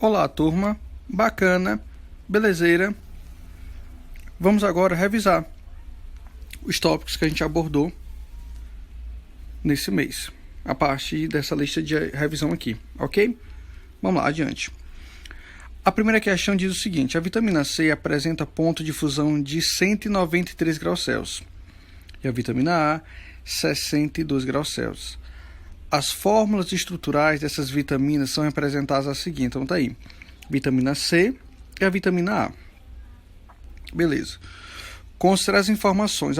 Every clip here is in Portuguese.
Olá, turma. Bacana, belezeira. Vamos agora revisar os tópicos que a gente abordou nesse mês, a partir dessa lista de revisão aqui, ok? Vamos lá, adiante. A primeira questão diz o seguinte: a vitamina C apresenta ponto de fusão de 193 graus Celsius e a vitamina A 62 graus Celsius. As fórmulas estruturais dessas vitaminas são representadas a seguinte, então tá aí, vitamina C e a vitamina A. Beleza. Considere as informações.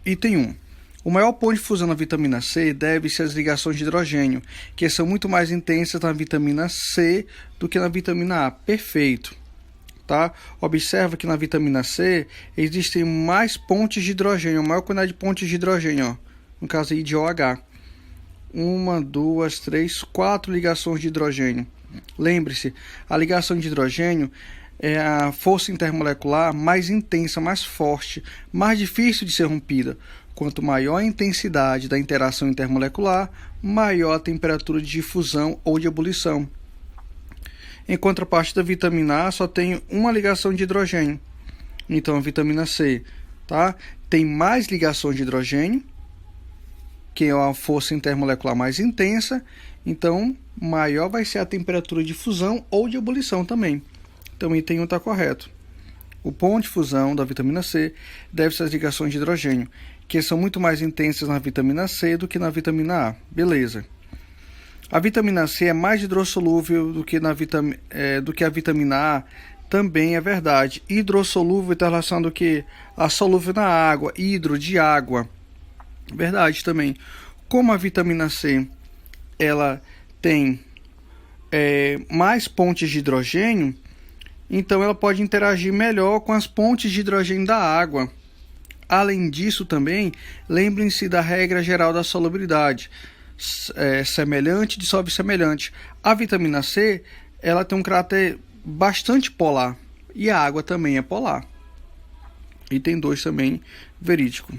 Item 1. O maior ponto de fusão na vitamina C deve-se às ligações de hidrogênio, que são muito mais intensas na vitamina C do que na vitamina A. Perfeito. Tá? Observa que na vitamina C existem mais pontes de hidrogênio, maior quantidade de pontes de hidrogênio, ó, no caso aí de OH. 1, 2, 3, 4 ligações de hidrogênio. Lembre-se, a ligação de hidrogênio é a força intermolecular mais intensa, mais forte, mais difícil de ser rompida. Quanto maior a intensidade da interação intermolecular, maior a temperatura de difusão ou de ebulição. Em contraparte da vitamina A, só tem uma ligação de hidrogênio. Então, a vitamina C, tá, tem mais ligações de hidrogênio, que é uma força intermolecular mais intensa, então maior vai ser a temperatura de fusão ou de ebulição também. Então, o item 1 está correto. O ponto de fusão da vitamina C deve-se às ligações de hidrogênio, que são muito mais intensas na vitamina C do que na vitamina A. Beleza. A vitamina C é mais hidrossolúvel do que a vitamina A. Também é verdade. Hidrossolúvel está relacionado ao que? A solúvel na água, hidro, de água. Verdade também. Como a vitamina C ela tem mais pontes de hidrogênio, então ela pode interagir melhor com as pontes de hidrogênio da água. Além disso também, lembrem-se da regra geral da solubilidade. Semelhante dissolve semelhante. A vitamina C ela tem um caráter bastante polar e a água também é polar. Item 2 também verídico.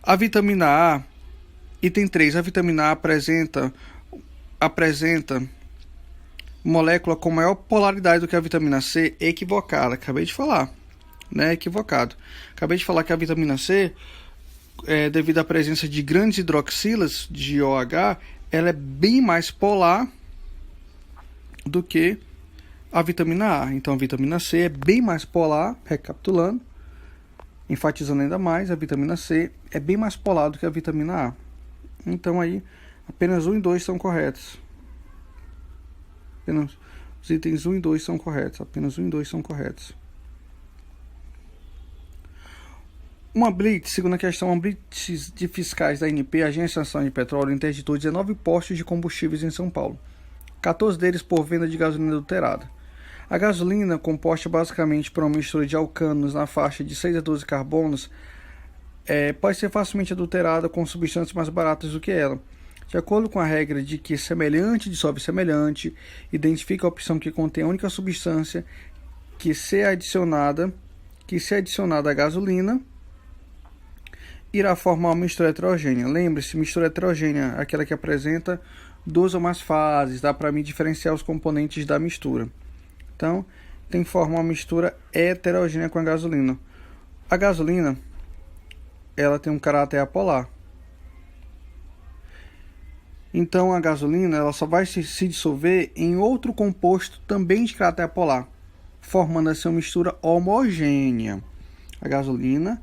A vitamina A, item 3, a vitamina A apresenta molécula com maior polaridade do que a vitamina C, equivocada. Acabei de falar, né? Equivocado. Acabei de falar que a vitamina C, devido à presença de grandes hidroxilas de OH, ela é bem mais polar do que a vitamina A. Então, a vitamina C é bem mais polar, recapitulando, enfatizando ainda mais, a vitamina C é bem mais polar do que a vitamina A. Então aí, apenas 1 e 2 são corretos. Apenas os itens 1 e 2 são corretos. Apenas 1 e 2 são corretos. Uma blitz, segunda questão, uma blitz de fiscais da ANP, Agência Nacional de Petróleo, interditou 19 postos de combustíveis em São Paulo. 14 deles por venda de gasolina adulterada. A gasolina, composta basicamente por uma mistura de alcanos na faixa de 6 a 12 carbonos, pode ser facilmente adulterada com substâncias mais baratas do que ela. De acordo com a regra de que semelhante dissolve semelhante, identifica a opção que contém a única substância que, se adicionada à gasolina, irá formar uma mistura heterogênea. Lembre-se, mistura heterogênea, aquela que apresenta 2 ou mais fases, dá para mim diferenciar os componentes da mistura. Então, tem que formar uma mistura heterogênea com a gasolina. A gasolina, ela tem um caráter apolar. Então, a gasolina ela só vai se dissolver em outro composto também de caráter apolar, formando assim uma mistura homogênea. A gasolina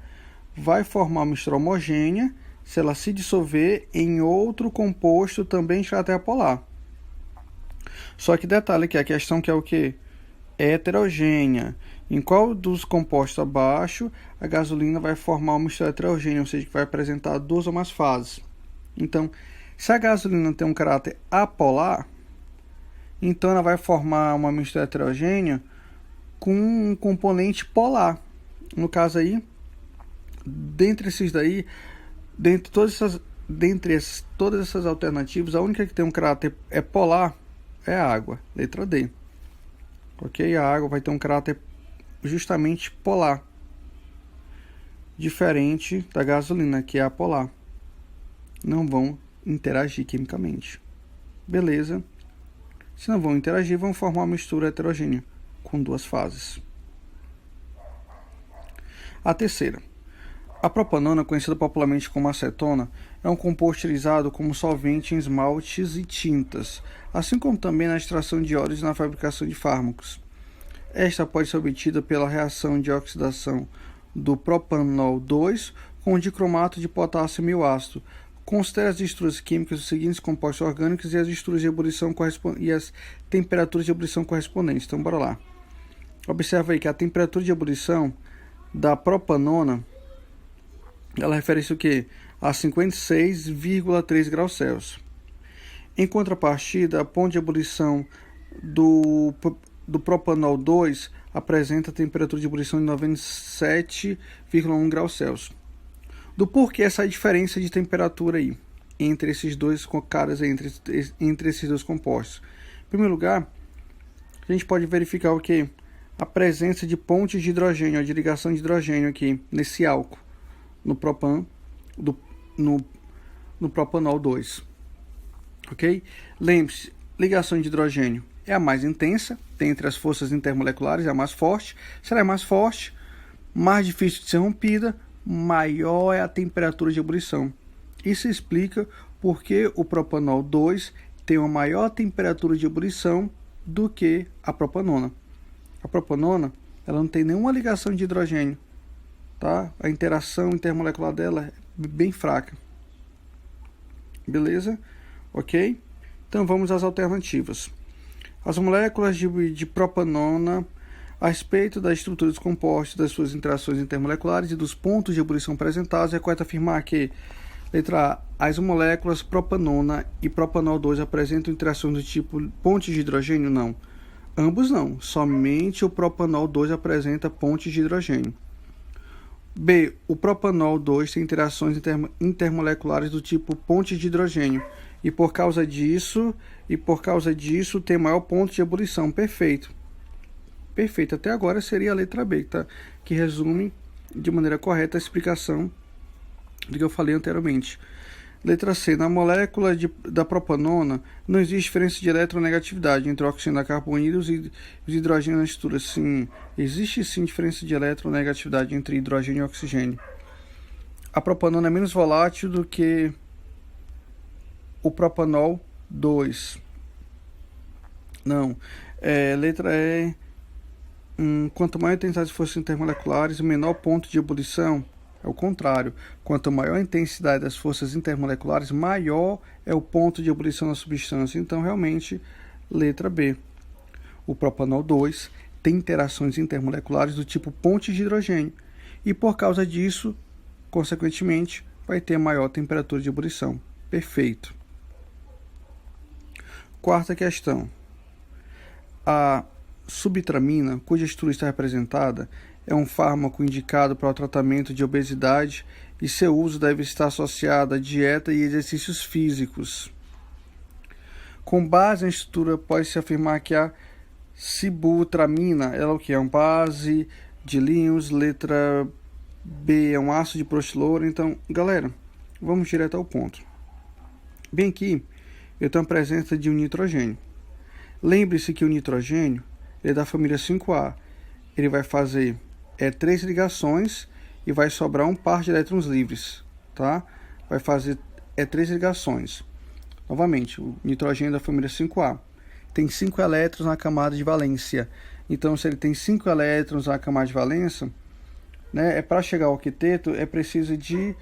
vai formar uma mistura homogênea se ela se dissolver em outro composto também de caráter apolar. Só que detalhe aqui, a questão que é o quê? É heterogênea. Em qual dos compostos abaixo a gasolina vai formar uma mistura heterogênea, ou seja, que vai apresentar 2 ou mais fases. Então, se a gasolina tem um caráter apolar, então ela vai formar uma mistura heterogênea com um componente polar. No caso aí, dentre todas essas alternativas, a única que tem um caráter polar é a água, letra D. Ok? A água vai ter um caráter justamente polar, diferente da gasolina, que é apolar. Não vão interagir quimicamente. Beleza? Se não vão interagir, vão formar uma mistura heterogênea com duas fases. A terceira. A propanona, conhecida popularmente como acetona, é um composto utilizado como solvente em esmaltes e tintas, assim como também na extração de óleos e na fabricação de fármacos. Esta pode ser obtida pela reação de oxidação do propanol 2 com o dicromato de potássio milhácido. Considere as misturas químicas dos seguintes compostos orgânicos e as misturas de ebulição e as temperaturas de ebulição correspondentes. Então, bora lá. Observa aí que a temperatura de ebulição da propanona, ela refere-se o quê? A 56,3 graus Celsius. Em contrapartida, a ponto de ebulição do propanol 2 apresenta a temperatura de ebulição de 97,1 graus Celsius. Do porquê essa diferença de temperatura aí entre esses dois caras, entre esses dois compostos? Em primeiro lugar, a gente pode verificar o que? A presença de pontes de hidrogênio, de ligação de hidrogênio aqui nesse álcool, no propanol 2. Ok? Lembre-se, ligação de hidrogênio é a mais intensa, dentre as forças intermoleculares, é a mais forte. Se ela é mais forte, mais difícil de ser rompida, maior é a temperatura de ebulição. Isso explica porque o propanol 2 tem uma maior temperatura de ebulição do que a propanona. A propanona, ela não tem nenhuma ligação de hidrogênio, tá? A interação intermolecular dela é bem fraca. Beleza? Ok? Então vamos às alternativas. As moléculas de propanona, a respeito da estrutura dos compostos, das suas interações intermoleculares e dos pontos de ebulição apresentados, é correto afirmar que, letra A, as moléculas propanona e propanol 2 apresentam interações do tipo pontes de hidrogênio? Não. Ambos não. Somente o propanol 2 apresenta pontes de hidrogênio. B. O propanol 2 tem interações intermoleculares do tipo pontes de hidrogênio. E por causa disso tem maior ponto de ebulição. Perfeito. Perfeito. Até agora seria a letra B, tá? Que resume de maneira correta a explicação do que eu falei anteriormente. Letra C. Na molécula da propanona não existe diferença de eletronegatividade entre o oxigênio da carbonídeos e os hidrogênios na mistura. Sim, existe sim diferença de eletronegatividade entre hidrogênio e oxigênio. A propanona é menos volátil do que o propanol 2. Não. Letra E. Quanto maior a intensidade de forças intermoleculares, o menor ponto de ebulição. É o contrário. Quanto maior a intensidade das forças intermoleculares, maior é o ponto de ebulição da substância. Então, realmente, letra B. O propanol 2 tem interações intermoleculares do tipo ponte de hidrogênio. E, por causa disso, consequentemente, vai ter maior temperatura de ebulição. Perfeito. Quarta questão. A subtramina, cuja estrutura está representada, é um fármaco indicado para o tratamento de obesidade e seu uso deve estar associado à dieta e exercícios físicos. Com base na estrutura, pode-se afirmar que a sibutramina ela é o que? É uma base de Lewis, letra B é um ácido de prostilouro. Então, galera, vamos direto ao ponto. Bem aqui, eu tenho a presença de um nitrogênio. Lembre-se que o nitrogênio ele é da família 5A. Ele vai fazer 3 ligações e vai sobrar um par de elétrons livres, tá? Vai fazer 3 ligações. Novamente, o nitrogênio da família 5A tem 5 elétrons na camada de valência. Então, se ele tem 5 elétrons na camada de valência, né, para chegar ao octeto é preciso de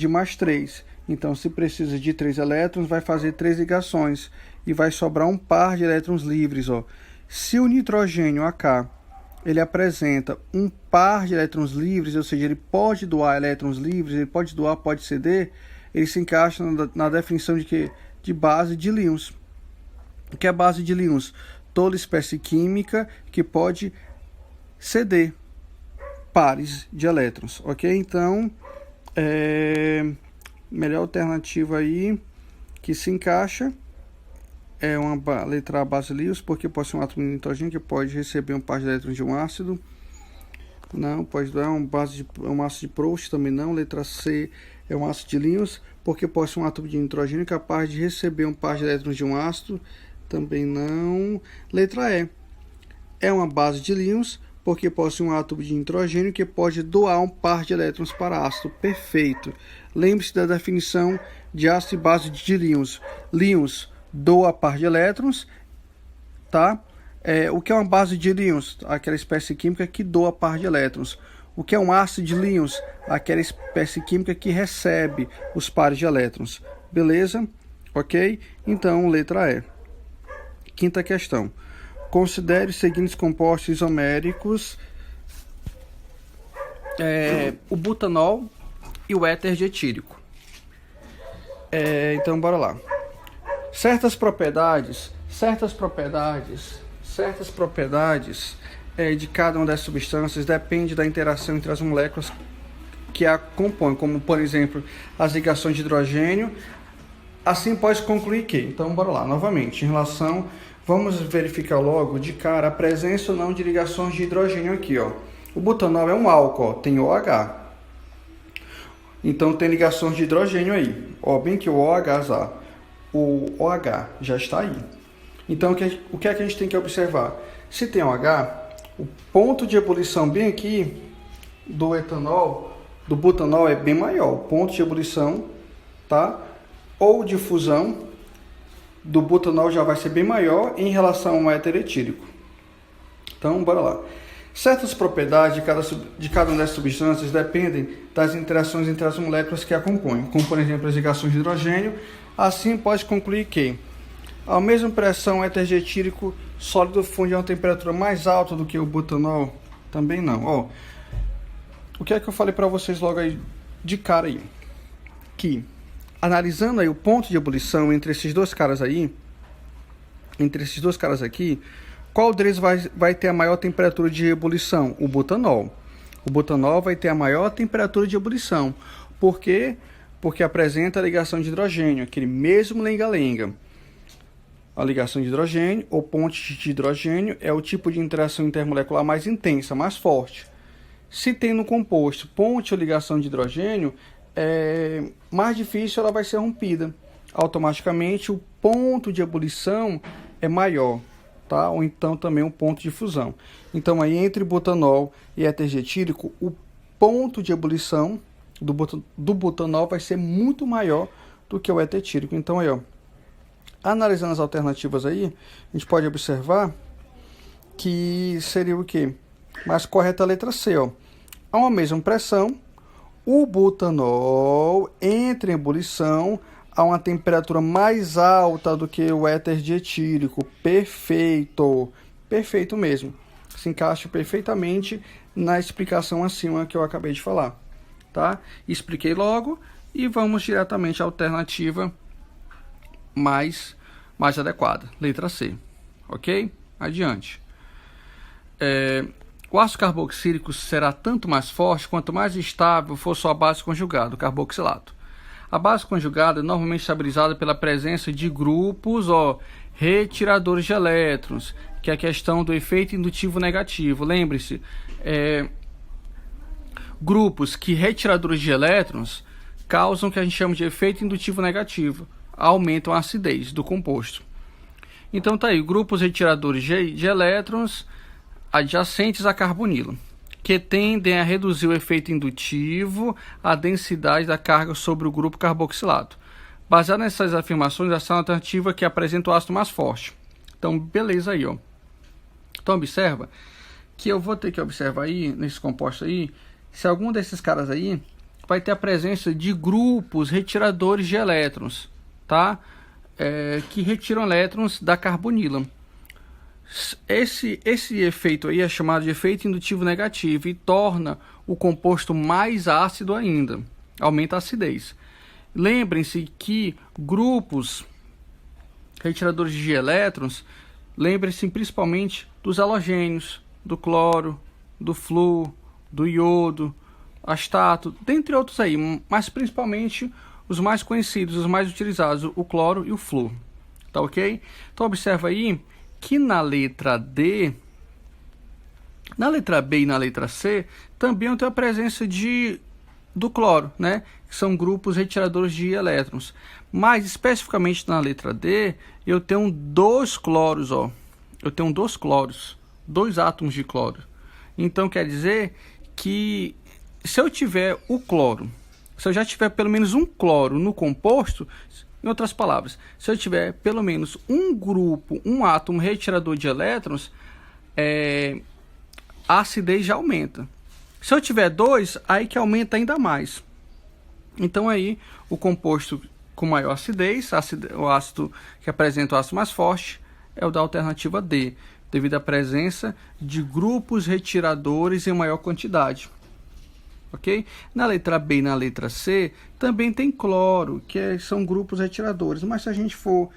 mais 3. Então, se precisa de 3 elétrons, vai fazer 3 ligações e vai sobrar um par de elétrons livres, ó. Se o nitrogênio AK ele apresenta um par de elétrons livres, ou seja, ele pode doar elétrons livres, ele pode doar, pode ceder, ele se encaixa na definição de quê? De base de Lewis. O que é a base de Lewis? Toda espécie química que pode ceder pares de elétrons, ok? Então, melhor alternativa aí que se encaixa é uma letra A, base Lewis, porque pode ser um átomo de nitrogênio que pode receber um par de elétrons de um ácido. Não, pode dar um ácido de Proust, também não. Letra C é um ácido de Lewis, porque pode ser um átomo de nitrogênio capaz de receber um par de elétrons de um ácido. Também não. Letra E. É uma base de íons, porque possui um átomo de nitrogênio que pode doar um par de elétrons para ácido. Perfeito. Lembre-se da definição de ácido e base de íons. Íons doa par de elétrons, tá? O que é uma base de íons? Aquela espécie química que doa par de elétrons. O que é um ácido de íons? Aquela espécie química que recebe os pares de elétrons. Beleza? Ok? Então, letra E. Quinta questão. Considere os seguintes compostos isoméricos, o butanol e o éter dietílico. Então, bora lá. Certas propriedades de cada uma dessas substâncias depende da interação entre as moléculas que a compõem, como, por exemplo, as ligações de hidrogênio. Assim, pode concluir que... Então, bora lá. Novamente, em relação... Vamos verificar logo de cara a presença ou não de ligações de hidrogênio aqui, ó. O butanol é um álcool, ó, tem OH. Então tem ligações de hidrogênio aí. Ó, bem que o OH já está aí. Então o que é que a gente tem que observar? Se tem OH, o ponto de ebulição bem aqui do butanol é bem maior. O ponto de ebulição, tá? Ou de fusão do butanol já vai ser bem maior em relação ao éter etílico. Então, bora lá. Certas propriedades de cada uma dessas substâncias dependem das interações entre as moléculas que a compõem, como, por exemplo, as ligações de hidrogênio. Assim, pode concluir que, à mesma pressão, o éter dietílico sólido funde a uma temperatura mais alta do que o butanol? Também não. Ó, o que é que eu falei para vocês logo aí de cara aí? Que... Analisando aí o ponto de ebulição entre esses dois caras aqui, qual deles vai ter a maior temperatura de ebulição? O butanol. O butanol vai ter a maior temperatura de ebulição. Por quê? Porque apresenta a ligação de hidrogênio, aquele mesmo lenga-lenga. A ligação de hidrogênio, ou ponte de hidrogênio, é o tipo de interação intermolecular mais intensa, mais forte. Se tem no composto ponte ou ligação de hidrogênio, mais difícil ela vai ser rompida. Automaticamente o ponto de ebulição é maior, tá? Ou então também um ponto de fusão. Então aí entre butanol e éter dietílico, o ponto de ebulição do butanol vai ser muito maior do que o éter etílico. Então aí, ó, analisando as alternativas aí, a gente pode observar que seria o quê? Mais correta a letra C, ó. A uma mesma pressão, o butanol entra em ebulição a uma temperatura mais alta do que o éter dietílico. Perfeito! Perfeito mesmo. Se encaixa perfeitamente na explicação acima que eu acabei de falar. Tá? Expliquei logo e vamos diretamente à alternativa mais adequada. Letra C. Ok? Adiante. O ácido carboxílico será tanto mais forte quanto mais estável for sua base conjugada, o carboxilato. A base conjugada é normalmente estabilizada pela presença de grupos retiradores de elétrons, que é a questão do efeito indutivo negativo. Lembre-se, grupos que retiradores de elétrons causam o que a gente chama de efeito indutivo negativo, aumentam a acidez do composto. Então tá aí, grupos retiradores de elétrons adjacentes à carbonila, que tendem a reduzir o efeito indutivo, a densidade da carga sobre o grupo carboxilato. Baseado nessas afirmações, essa é uma alternativa que apresenta o ácido mais forte. Então, beleza aí, ó. Então, observa que eu vou ter que observar aí, nesse composto aí, se algum desses caras aí vai ter a presença de grupos retiradores de elétrons, tá? Que retiram elétrons da carbonila. Esse efeito aí é chamado de efeito indutivo negativo e torna o composto mais ácido ainda, aumenta a acidez. Lembrem-se que grupos retiradores de elétrons, lembrem-se principalmente dos halogênios, do cloro, do flúor, do iodo, astato, dentre outros aí, mas principalmente os mais conhecidos, os mais utilizados, o cloro e o flúor. Tá ok? Então observa aí que na letra D, na letra B e na letra C, também tem a presença de do cloro, né? Que são grupos retiradores de elétrons. Mas especificamente na letra D, eu tenho 2 cloros, ó. Eu tenho 2 cloros, 2 átomos de cloro. Então quer dizer que se eu tiver o cloro, se eu já tiver pelo menos um cloro no composto, em outras palavras, se eu tiver pelo menos um grupo, um átomo retirador de elétrons, a acidez já aumenta. Se eu tiver 2, aí que aumenta ainda mais. Então aí o composto com maior acidez, o ácido que apresenta o ácido mais forte, é o da alternativa D, devido à presença de grupos retiradores em maior quantidade. Ok? Na letra B e na letra C também tem cloro, que são grupos retiradores, mas se a gente for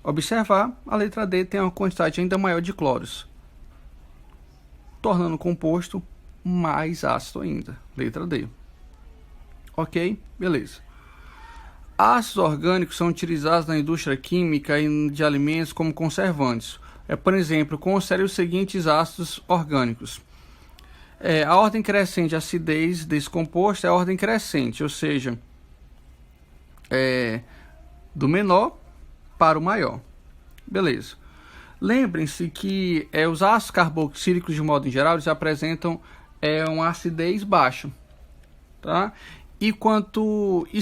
observar, a letra D tem uma quantidade ainda maior de cloros, tornando o composto mais ácido ainda. Letra D. Ok? Beleza. Ácidos orgânicos são utilizados na indústria química e de alimentos como conservantes. Por exemplo, considere os seguintes ácidos orgânicos. A ordem crescente de acidez desse composto é a ordem crescente, ou seja, do menor para o maior. Beleza. Lembrem-se que os ácidos carboxílicos, de modo em geral, eles apresentam uma acidez baixa, tá? E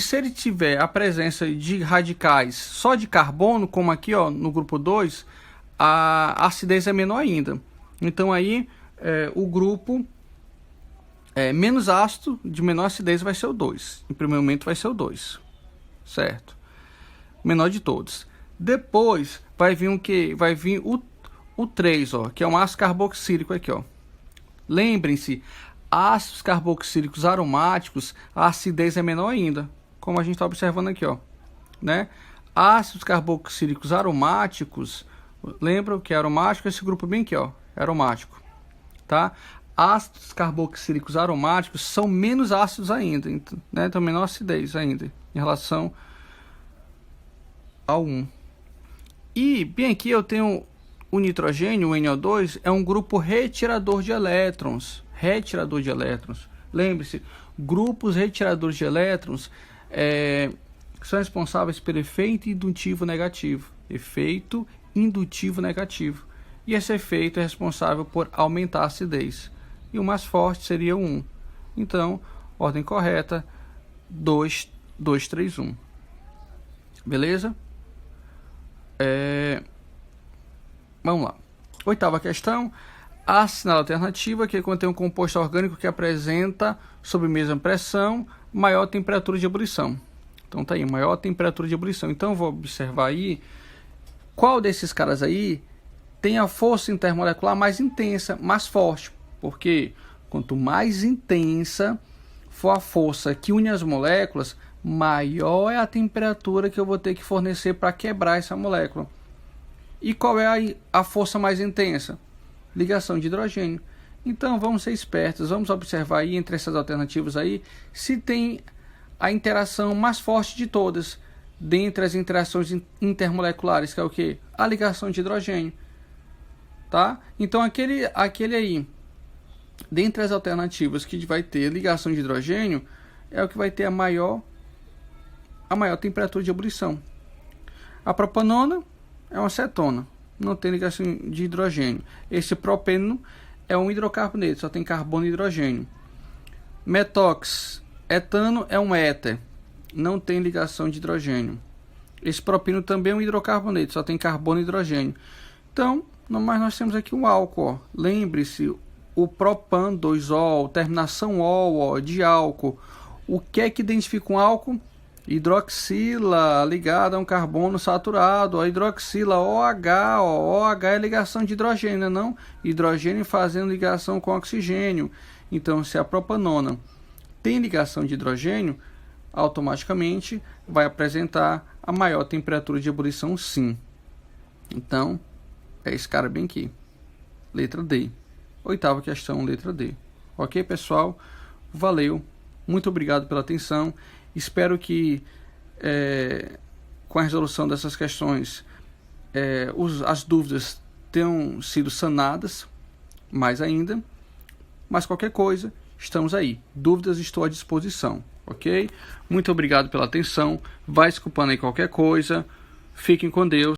se ele tiver a presença de radicais só de carbono, como aqui, ó, no grupo 2, a acidez é menor ainda. Então aí o grupo menos ácido, de menor acidez, vai ser o 2. Em primeiro momento vai ser o 2, certo? Menor de todos. Depois vai vir o que? Vai vir o 3, ó, que é um ácido carboxílico aqui, ó. Lembrem-se, ácidos carboxílicos aromáticos, a acidez é menor ainda, como a gente está observando aqui, ó, né? Ácidos carboxílicos aromáticos, lembram que é aromático? Esse grupo bem aqui, ó, é aromático, tá? Ácidos carboxílicos aromáticos são menos ácidos ainda, né? Então menor acidez ainda em relação ao 1. E bem aqui eu tenho o nitrogênio, o NO2, é um grupo retirador de elétrons. Retirador de elétrons. Lembre-se, grupos retiradores de elétrons são responsáveis pelo efeito indutivo negativo. Efeito indutivo negativo. E esse efeito é responsável por aumentar a acidez. E o mais forte seria o 1. Então, ordem correta, 2, 2, 3, 1. Beleza? Vamos lá. Oitava questão. Assinala a alternativa que contém um composto orgânico que apresenta, sob mesma pressão, maior temperatura de ebulição. Então tá aí, maior temperatura de ebulição. Então eu vou observar aí qual desses caras aí tem a força intermolecular mais intensa, mais forte. Porque quanto mais intensa for a força que une as moléculas, maior é a temperatura que eu vou ter que fornecer para quebrar essa molécula. E qual é a força mais intensa? Ligação de hidrogênio. Então vamos ser espertos, vamos observar aí entre essas alternativas aí se tem a interação mais forte de todas dentre as interações intermoleculares, que é o que? A ligação de hidrogênio, tá? Então aquele aí, dentre as alternativas que vai ter ligação de hidrogênio, é o que vai ter a maior temperatura de ebulição. A propanona é uma cetona, não tem ligação de hidrogênio. Esse propeno é um hidrocarboneto, só tem carbono e hidrogênio. Metox, etano, é um éter, não tem ligação de hidrogênio. Esse propeno também é um hidrocarboneto, só tem carbono e hidrogênio. Então, mas nós temos aqui um álcool. Lembre-se, o propan 2-ol, terminação ol, ó, de álcool. O que é que identifica um álcool? Hidroxila ligada a um carbono saturado, a hidroxila OH, OH é ligação de hidrogênio, não? Hidrogênio fazendo ligação com oxigênio. Então, se a propanona tem ligação de hidrogênio, automaticamente vai apresentar a maior temperatura de ebulição, sim. Então, é esse cara bem aqui. Letra D. Oitava questão, letra D. Ok, pessoal? Valeu. Muito obrigado pela atenção. Espero que com a resolução dessas questões as dúvidas tenham sido sanadas mais ainda. Mas qualquer coisa, estamos aí. Dúvidas, estou à disposição, ok? Muito obrigado pela atenção. Vai se culpando aí qualquer coisa. Fiquem com Deus.